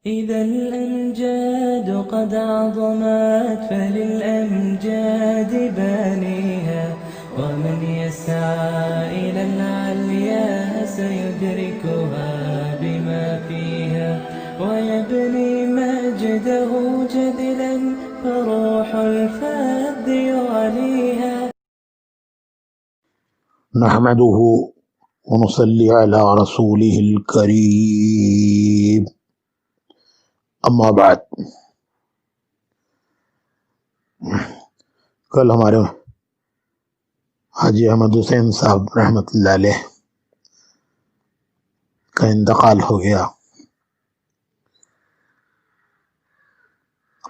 إذا الأمجاد قد عظمت فللأمجاد بانيها، ومن يسعى إلى العليا سيدركها بما فيها، ويبني مجده جدلا فروح الفذ يعليها. نحمده ونصلي على رسوله الكريم. اما بعد، کل ہمارے حاجی احمد حسین صاحب رحمۃ اللہ علیہ کا انتقال ہو گیا۔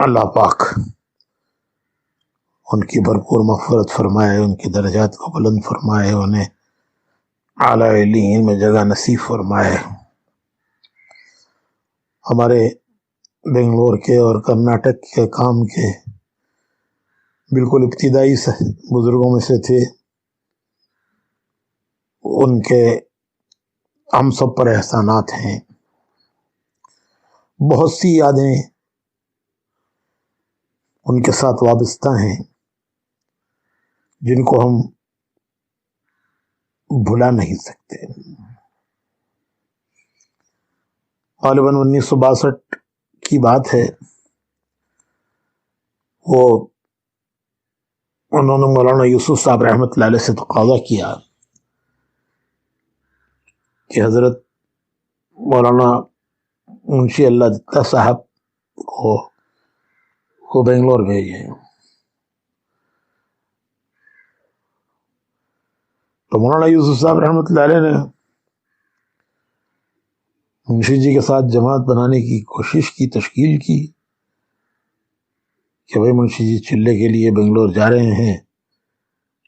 اللہ پاک ان کی بھرپور مغفرت فرمائے، ان کی درجات کو بلند فرمائے، انہیں اعلیٰ علیین میں جگہ نصیب فرمائے۔ ہمارے بنگلور کے اور کرناٹک کے کام کے بالکل ابتدائی بزرگوں میں سے تھے۔ ان کے ہم سب پر احسانات ہیں، بہت سی یادیں ان کے ساتھ وابستہ ہیں جن کو ہم بھلا نہیں سکتے۔ غالباً 1962 کی بات ہے، وہ انہوں نے مولانا یوسف صاحب رحمۃ اللہ علیہ سے تقاضا کیا کہ حضرت مولانا منشی اللہ دتا صاحب کو بنگلور بھیجیں۔ تو مولانا یوسف صاحب رحمۃ اللہ علیہ نے منشی جی کے ساتھ جماعت بنانے کی کوشش کی، تشکیل کی کہ بھائی منشی جی چلے کے لیے بنگلور جا رہے ہیں،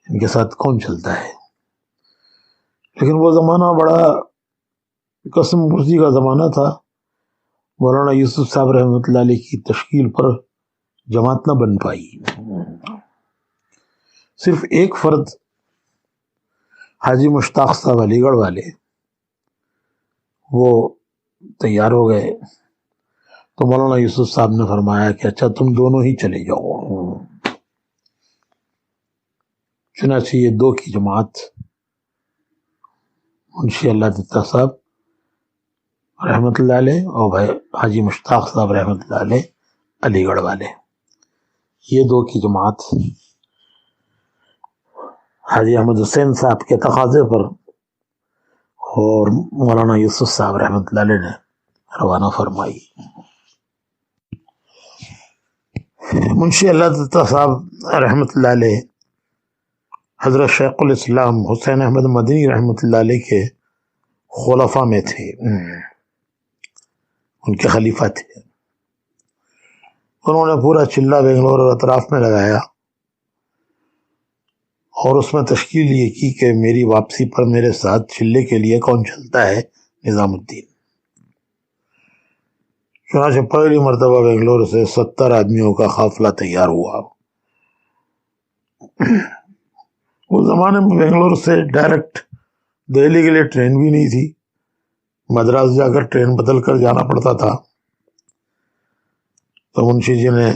ان کے ساتھ کون چلتا ہے؟ لیکن وہ زمانہ بڑا قسم پرسی کا زمانہ تھا۔ مولانا یوسف صاحب رحمۃ اللہ علیہ کی تشکیل پر جماعت نہ بن پائی۔ صرف ایک فرد حاجی مشتاق صاحب علی گڑھ والے وہ تیار ہو گئے، تو مولانا یوسف صاحب نے فرمایا کہ اچھا تم دونوں ہی چلے جاؤ۔ چنانچہ یہ دو کی جماعت منشی اللہ دتا صاحب رحمۃ اللہ علیہ اور بھائی حاجی مشتاق صاحب رحمۃ اللہ علیہ علی گڑھ والے، یہ دو کی جماعت حاجی احمد حسین صاحب کے تقاضے پر اور مولانا یوسف صاحب رحمۃ اللہ علیہ نے روانہ فرمائی۔ منشی اللہ دتا صاحب رحمۃ اللہ علیہ حضرت شیخ الاسلام حسین احمد مدنی رحمۃ اللہ علیہ کے خلفاء میں تھے، ان کے خلیفہ تھے۔ انہوں نے پورا چلہ بنگلور اور اطراف میں لگایا اور اس میں تشکیل یہ کی کہ میری واپسی پر میرے ساتھ چلے کے لیے کون چلتا ہے؟ نظام الدین۔ چنانچہ پہلی مرتبہ بنگلور سے 70 آدمیوں کا قافلہ تیار ہوا۔ اس زمانے میں بنگلور سے ڈائریکٹ دہلی کے لیے ٹرین بھی نہیں تھی، مدراس جا کر ٹرین بدل کر جانا پڑتا تھا۔ تو منشی جی نے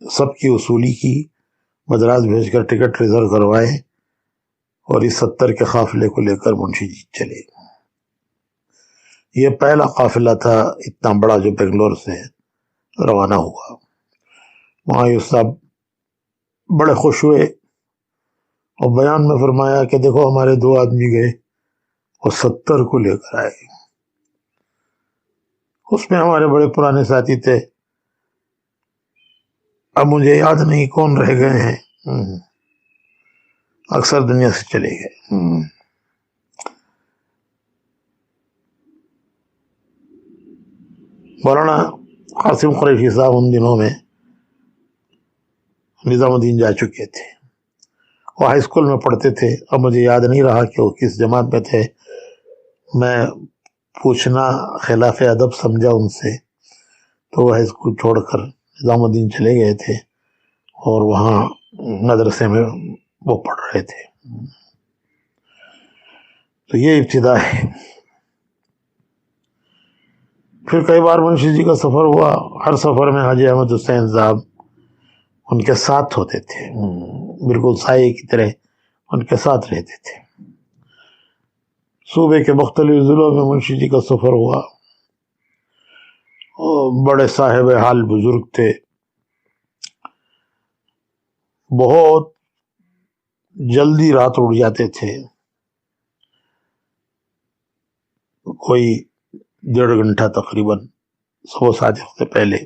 سب کی وصولی کی، مدراس بھیج کر ٹکٹ ریزرو کروائے اور اس 70 کے قافلے کو لے کر منشی جی چلے۔ یہ پہلا قافلہ تھا اتنا بڑا جو بنگلور سے روانہ ہوا۔ وہاں یہ صاحب بڑے خوش ہوئے اور بیان میں فرمایا کہ دیکھو ہمارے 2 آدمی گئے اور 70 کو لے کر آئے۔ اس میں ہمارے بڑے پرانے ساتھی تھے، اب مجھے یاد نہیں کون رہ گئے ہیں، اکثر دنیا سے چلے گئے۔ مولانا قاسم قریشی صاحب ان دنوں میں نظام الدین جا چکے تھے، وہ ہائی اسکول میں پڑھتے تھے۔ اب مجھے یاد نہیں رہا کہ وہ کس جماعت میں تھے، میں پوچھنا خلاف ادب سمجھا ان سے، تو وہ ہائی اسکول چھوڑ کر نظام الدین چلے گئے تھے اور وہاں مدرسے میں وہ پڑھ رہے تھے۔ تو یہ ابتدا ہے۔ پھر کئی بار منشی جی کا سفر ہوا، ہر سفر میں حاجی احمد حسین صاحب ان کے ساتھ ہوتے تھے، بالکل سائے کی طرح ان کے ساتھ رہتے تھے۔ صوبے کے مختلف ضلعوں میں منشی جی کا سفر ہوا، بڑے صاحب حال بزرگ تھے، بہت جلدی رات اڑ جاتے تھے، کوئی 1.5 گھنٹہ تقریباً صبح صادق سے پہلے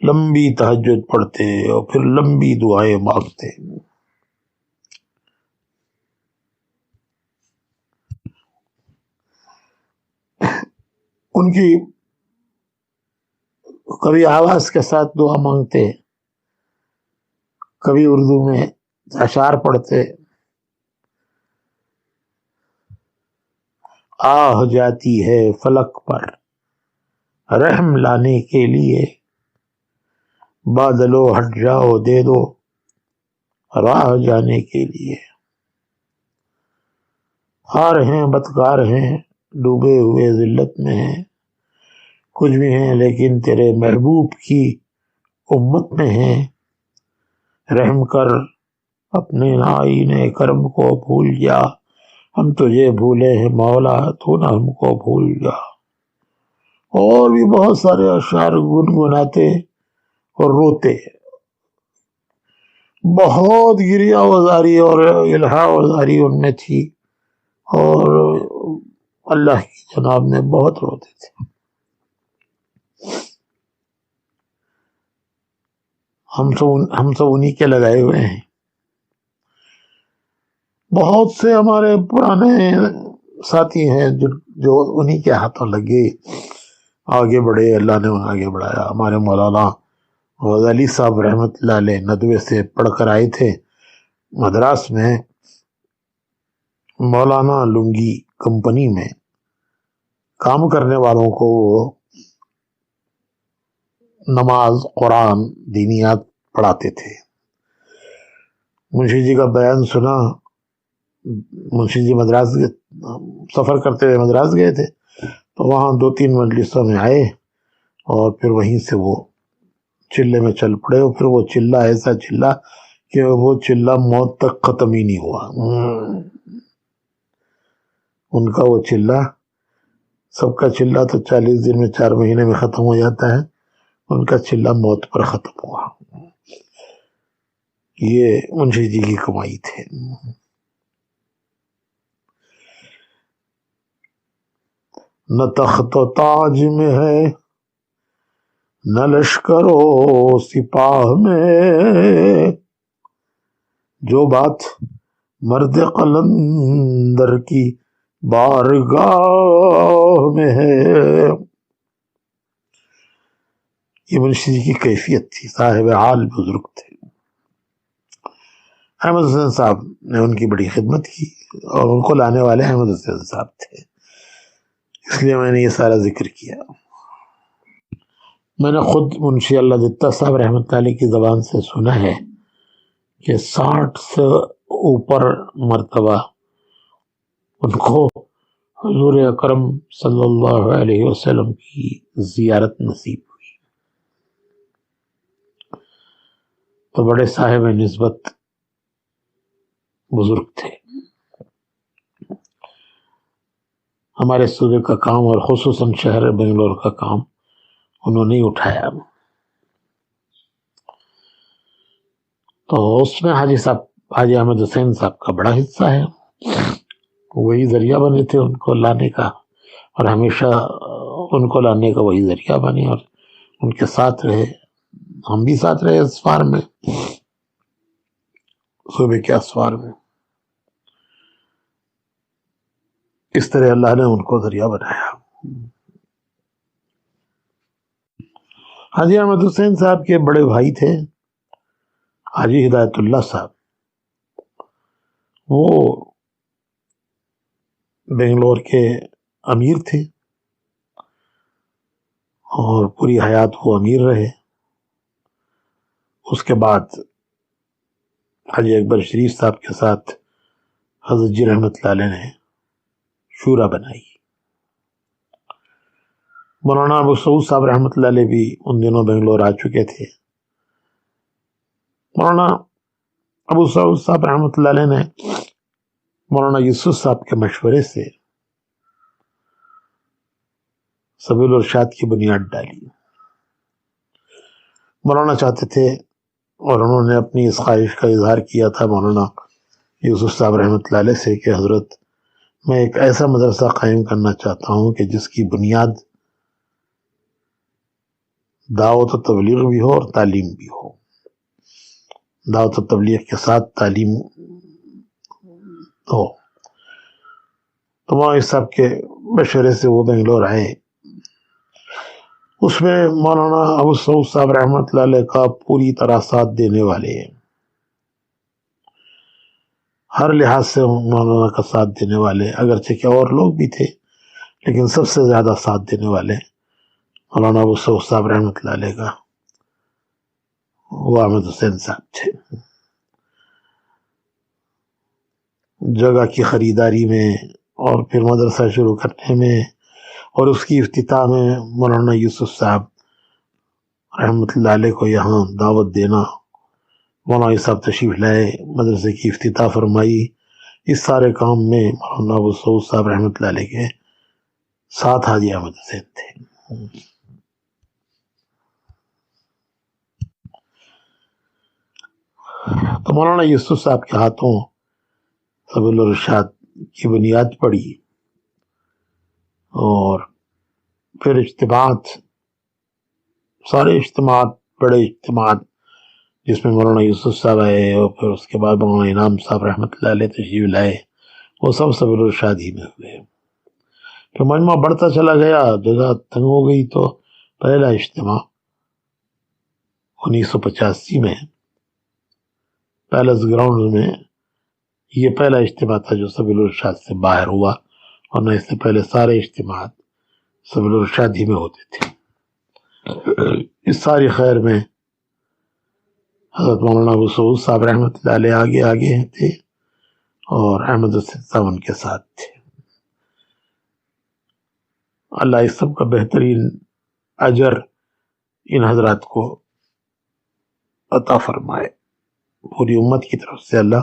لمبی تہجد پڑھتے اور پھر لمبی دعائیں مانگتے۔ ان کی کبھی آواز کے ساتھ دعا مانگتے، کبھی اردو میں اشعار پڑھتے۔ آہ جاتی ہے فلک پر رحم لانے کے لیے، بادلو ہٹ جاؤ دے دو راہ جانے کے لیے۔ ہار ہیں بدکار ہیں ڈوبے ہوئے ذلت میں ہیں، کچھ بھی ہیں لیکن تیرے محبوب کی امت میں ہیں، رحم کر اپنے آئینے کرم کو بھول جا، ہم تجھے بھولے ہیں مولا تو نہ ہم کو بھول جا۔ اور بھی بہت سارے اشعار گنگناتے اور روتے، بہت گریہ وزاری اور الہا وزاری ان میں تھی، اور اللہ کی جناب میں بہت روتے تھے۔ ہم سب انہی کے لگائے ہوئے ہیں۔ بہت سے ہمارے پرانے ساتھی ہیں جو انہی کے ہاتھوں لگے آگے بڑھے، اللہ نے انہیں آگے بڑھایا۔ ہمارے مولانا غزالی صاحب رحمت اللہ علیہ ندوے سے پڑھ کر آئے تھے مدراس میں، مولانا لنگی کمپنی میں کام کرنے والوں کو نماز، قرآن، دینیات پڑھاتے تھے۔ منشی جی کا بیان سنا، منشی جی مدراس سفر کرتے ہوئے مدراس گئے تھے، تو وہاں 2-3 مجلسوں میں آئے اور پھر وہیں سے وہ چلے میں چل پڑے، اور پھر وہ چلہ ایسا چلہ کہ وہ چلہ موت تک ختم ہی نہیں ہوا۔ ان کا وہ چلہ، سب کا چلہ تو 40 دن میں 4 مہینے میں ختم ہو جاتا ہے، ان کا چلہ موت پر ختم ہوا۔ یہ منشی جی کی کمائی تھے۔ نہ تخت و تاج میں ہے نہ لشکر و سپاہ میں، جو بات مرد قلندر کی بارگاہ میں ہے۔ یہ منشی جی کی کیفیت تھی، صاحب حال بزرگ تھے۔ احمد حسین صاحب نے ان کی بڑی خدمت کی، اور ان کو لانے والے احمد حسین صاحب تھے، اس لیے میں نے یہ سارا ذکر کیا۔ میں نے خود منشی اللہ دتا صاحب رحمۃ اللہ علیہ کی زبان سے سنا ہے کہ 60 سے اوپر مرتبہ ان کو حضور اکرم صلی اللہ علیہ وسلم کی زیارت نصیب ہوئی، تو بڑے صاحب نسبت بزرگ تھے۔ ہمارے صوبے کا کام اور خصوصاً شہر بنگلور کا کام انہوں نے اٹھایا، تو اس میں حاجی احمد حسین صاحب کا بڑا حصہ ہے۔ وہی ذریعہ بنے تھے ان کو لانے کا، اور ہمیشہ ان کو لانے کا وہی ذریعہ بنے، اور ان کے ساتھ رہے، ہم بھی ساتھ رہے اسفار میں، صوبے کے اسفار میں۔ اس طرح اللہ نے ان کو ذریعہ بنایا۔ حاجی احمد حسین صاحب کے بڑے بھائی تھے حاجی ہدایت اللہ صاحب، وہ بنگلور کے امیر تھے، اور پوری حیات وہ امیر رہے۔ اس کے بعد حاجی اکبر شریف صاحب کے ساتھ حضرت جی رحمت اللہ علیہ نے شورا بنائی، مولانا ابو سعود صاحب رحمۃ اللہ علیہ بھی ان دنوں بنگلور آ چکے تھے۔ مولانا ابو سعود صاحب رحمۃ اللہ علیہ نے مولانا یوسف صاحب کے مشورے سے سبیل الرشاد کی بنیاد ڈالی۔ مولانا چاہتے تھے اور انہوں نے اپنی اس خواہش کا اظہار کیا تھا مولانا یوسف صاحب رحمۃ اللہ علیہ سے کہ حضرت میں ایک ایسا مدرسہ قائم کرنا چاہتا ہوں کہ جس کی بنیاد دعوت و تبلیغ بھی ہو اور تعلیم بھی ہو، دعوت و تبلیغ کے ساتھ تعلیم ہو۔ تو مولانا صاحب کے مشورے سے وہ بنگلور آئے۔ اس میں مولانا ابو سعود صاحب رحمۃ اللہ علیہ کا پوری طرح ساتھ دینے والے ہیں، ہر لحاظ سے مولانا کا ساتھ دینے والے، اگرچہ کہ اور لوگ بھی تھے لیکن سب سے زیادہ ساتھ دینے والے مولانا ابو سعود صاحب رحمۃ اللہ علیہ کا وہ احمد حسین صاحب تھے۔ جگہ کی خریداری میں اور پھر مدرسہ شروع کرنے میں اور اس کی افتتاح میں مولانا یوسف صاحب رحمۃ اللہ علیہ کو یہاں دعوت دینا، مولانا صاحب تشریف لائے، مدرسے کی افتتاح فرمائی، اس سارے کام میں مولانا ابو سعود صاحب رحمۃ اللہ علیہ کے ساتھ حاجی احمد حسین تھے۔ تو مولانا یوسف صاحب کے ہاتھوں سبیل الرشاد کی بنیاد پڑی اور پھر اجتماعات، سارے اجتماعات، بڑے اجتماعات جس میں مولانا یوسف صاحب آئے اور پھر اس کے بعد مولانا انعام صاحب رحمۃ اللہ علیہ تشریف لائے، وہ سب سبیل الرشاد ہی میں ہوئے۔ پھر مجمع بڑھتا چلا گیا، جگہ تنگ ہو گئی، تو پہلا اجتماع 1985 میں پیلس گراؤنڈ میں، یہ پہلا اجتماع تھا جو سبیل الرشاد سے باہر ہوا، ورنہ اس سے پہلے سارے اجتماعات سبیل الرشاد ہی میں ہوتے تھے۔ اس ساری خیر میں حضرت مولانا ابو سعود صاحب رحمۃ اللہ علیہ آگے تھے اور احمد حسین صاحب ان کے ساتھ تھے۔ اللہ اس سب کا بہترین اجر ان حضرات کو عطا فرمائے، پوری امت کی طرف سے اللہ،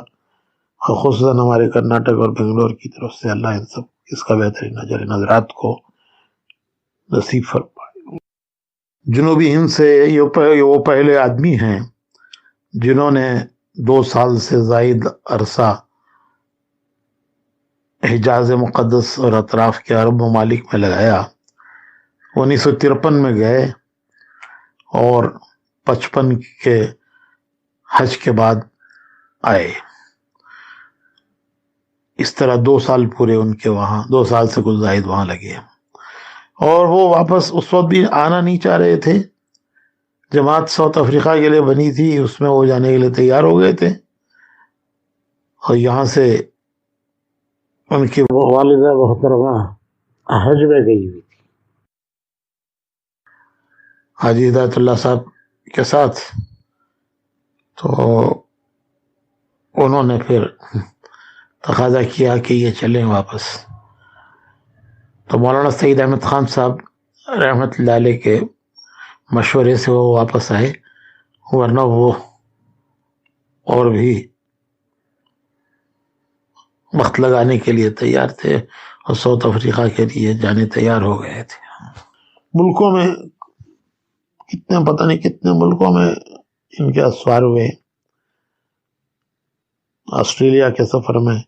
اور خصوصاً ہمارے کرناٹک اور بنگلور کی طرف سے اللہ ان سب اس کا بہترین اجر ان حضرات کو نصیب فرمائے۔ جنوبی ہند سے یہ وہ پہلے آدمی ہیں جنہوں نے 2 سال سے زائد عرصہ حجاز مقدس اور اطراف کے عرب ممالک میں لگایا۔ 1953 میں گئے اور 55 کے حج کے بعد آئے۔ اس طرح 2 سال پورے ان کے وہاں، 2 سال سے کچھ زائد وہاں لگے، اور وہ واپس اس وقت بھی آنا نہیں چاہ رہے تھے۔ جماعت ساؤتھ افریقہ کے لیے بنی تھی، اس میں وہ جانے کے لیے تیار ہو گئے تھے، اور یہاں سے ان کی والدہ محترمہ حج میں گئی ہوئی تھی حاجی ہدایت اللہ صاحب کے ساتھ، تو انہوں نے پھر تقاضا کیا کہ یہ چلیں واپس۔ تو مولانا سعید احمد خان صاحب رحمۃ اللہ علیہ کے مشورے سے وہ واپس آئے، ورنہ وہ اور بھی وقت لگانے کے لیے تیار تھے اور ساؤتھ افریقہ کے لیے جانے تیار ہو گئے تھے۔ ملکوں میں پتہ نہیں کتنے ملکوں میں ان کے اسوار ہوئے۔ آسٹریلیا کے سفر میں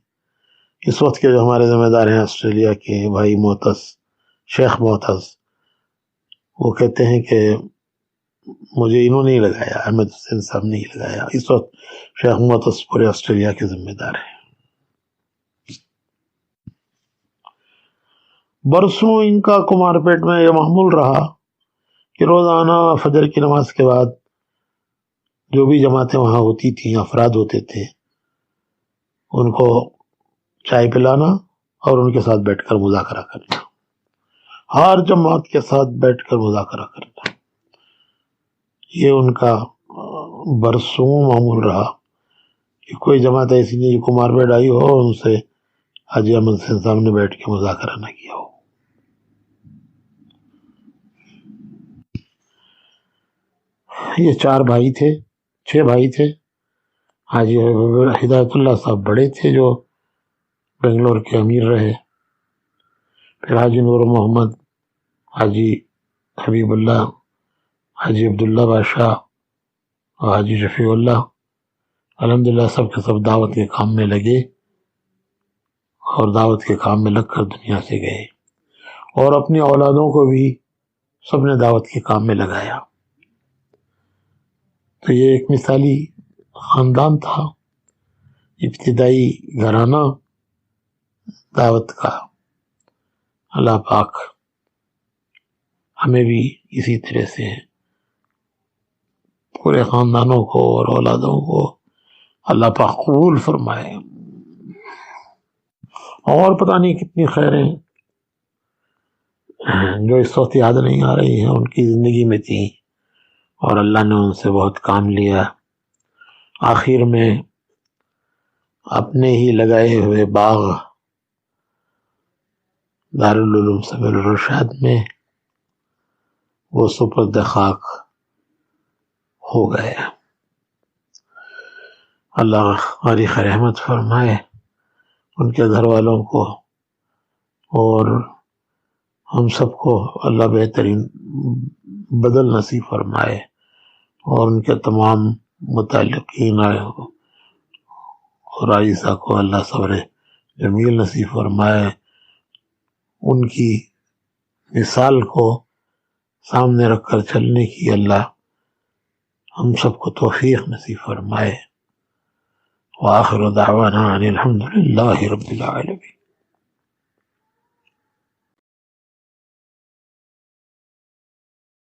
اس وقت کے جو ہمارے ذمہ دار ہیں آسٹریلیا کے بھائی معتز، شیخ معتز، وہ کہتے ہیں کہ مجھے انہوں نے لگایا، احمد حسین صاحب نے ہی لگایا۔ اس وقت شیخ معتز پورے آسٹریلیا کے ذمہ دار ہیں۔ برسوں ان کا کمار پیٹ میں یہ معمول رہا کہ روزانہ فجر کی نماز کے بعد جو بھی جماعتیں وہاں ہوتی تھیں، افراد ہوتے تھے، ان کو چائے پلانا اور ان کے ساتھ بیٹھ کر مذاکرہ کرنا، ہر جماعت کے ساتھ بیٹھ کر مذاکرہ کرنا، یہ ان کا برسوں معمول رہا کہ کوئی جماعت ایسی نہیں جو کمار پیٹ آئی ہو اور ان سے حاجی احمد حسین صاحب نے بیٹھ کے مذاکرہ نہ کیا ہو۔ یہ 4 بھائی تھے، 6 بھائی تھے۔ حاجی ہدایت اللہ صاحب بڑے تھے جو بنگلور کے امیر رہے، پھر حاجی نور محمد، حاجی حبیب اللہ، حاجی عبداللہ بادشاہ اور حاجی شفیع اللہ، الحمدللہ سب کے سب دعوت کے کام میں لگے اور دعوت کے کام میں لگ کر دنیا سے گئے، اور اپنی اولادوں کو بھی سب نے دعوت کے کام میں لگایا۔ تو یہ ایک مثالی خاندان تھا، ابتدائی گھرانہ دعوت کا۔ اللہ پاک ہمیں بھی اسی طرح سے پورے خاندانوں کو اور اولادوں کو اللہ پاک قبول فرمائے، اور پتہ نہیں کتنی خیریں جو اس وقت یاد نہیں آ رہی ہیں ان کی زندگی میں تھیں، اور اللہ نے ان سے بہت کام لیا۔ آخر میں اپنے ہی لگائے ہوئے باغ دارالعلوم سبیل الرشاد میں وہ سپرد خاک ہو گئے۔ اللہ غریق رحمت فرمائے ان کے گھر والوں کو، اور ہم سب کو اللہ بہترین بدل نصیب فرمائے، اور ان کے تمام متعلقین اور عائزہ کو اللہ صبر جمیل نصیب فرمائے، ان کی مثال کو سامنے رکھ کر چلنے کی اللہ ہم سب کو توفیق نصیب فرمائے۔ وآخر دعوانا ان الحمد للہ رب العالمین۔